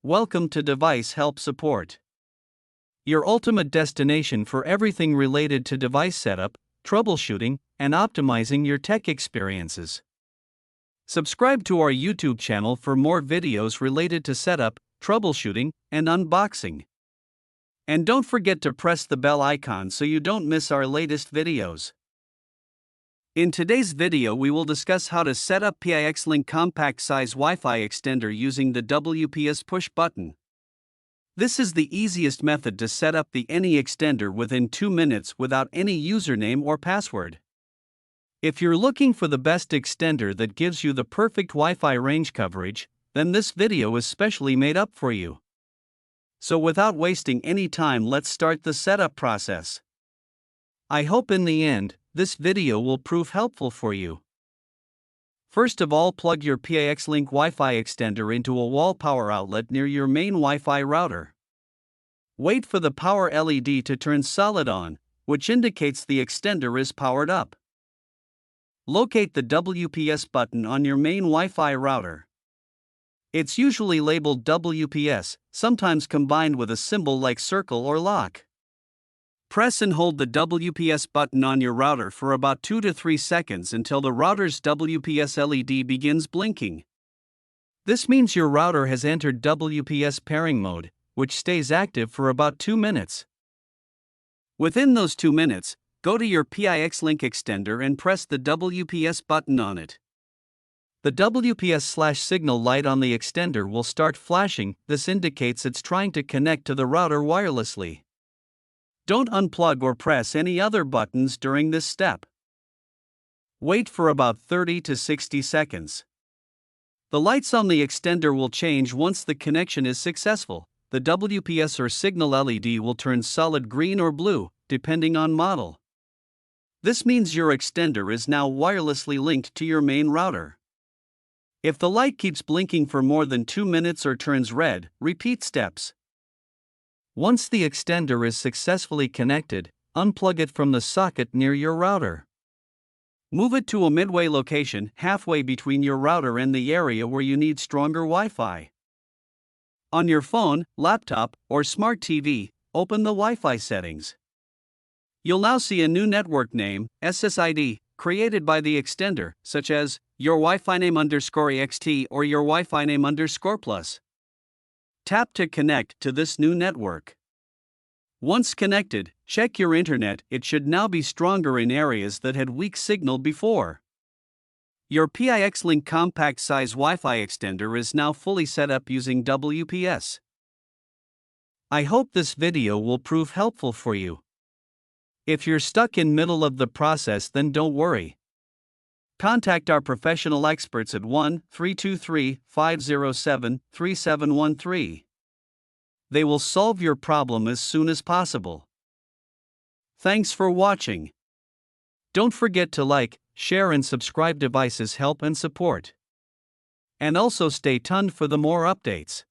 Welcome to Device Help Support, your ultimate destination for everything related to device setup, troubleshooting, and optimizing your tech experiences. Subscribe to our YouTube channel for more videos related to setup, troubleshooting, and unboxing. And don't forget to press the bell icon so you don't miss our latest videos. In today's video, we will discuss how to set up PIX-LINK Compact Size Wi-Fi Extender using the WPS push button. This is the easiest method to set up the any extender within 2 minutes without any username or password. If you're looking for the best extender that gives you the perfect Wi-Fi range coverage, then this video is specially made up for you. So without wasting any time, let's start the setup process. I hope in the end, this video will prove helpful for you. First of all, plug your PIX-LINK Wi-Fi extender into a wall power outlet near your main Wi-Fi router. Wait for the power LED to turn solid on, which indicates the extender is powered up. Locate the WPS button on your main Wi-Fi router. It's usually labeled WPS, sometimes combined with a symbol like circle or lock. Press and hold the WPS button on your router for about 2 to 3 seconds until the router's WPS LED begins blinking. This means your router has entered WPS pairing mode, which stays active for about 2 minutes. Within those 2 minutes, go to your PIX-LINK extender and press the WPS button on it. The WPS/signal light on the extender will start flashing. This indicates it's trying to connect to the router wirelessly. Don't unplug or press any other buttons during this step. Wait for about 30 to 60 seconds. The lights on the extender will change once the connection is successful. The WPS or signal LED will turn solid green or blue, depending on model. This means your extender is now wirelessly linked to your main router. If the light keeps blinking for more than 2 minutes or turns red, repeat steps. Once the extender is successfully connected, unplug it from the socket near your router. Move it to a midway location, halfway between your router and the area where you need stronger Wi-Fi. On your phone, laptop, or smart TV, open the Wi-Fi settings. You'll now see a new network name, SSID, created by the extender, such as your Wi-Fi name _EXT or your Wi-Fi name _plus. Tap to connect to this new network. Once connected, check your internet. It should now be stronger in areas that had weak signal before. Your PIX-LINK Compact Size Wi-Fi Extender is now fully set up using WPS. I hope this video will prove helpful for you. If you're stuck in middle of the process, then don't worry. Contact our professional experts at 1-323-507-3713. They will solve your problem as soon as possible. Thanks for watching. Don't forget to like, share and subscribe. Devices Help and Support. And also stay tuned for the more updates.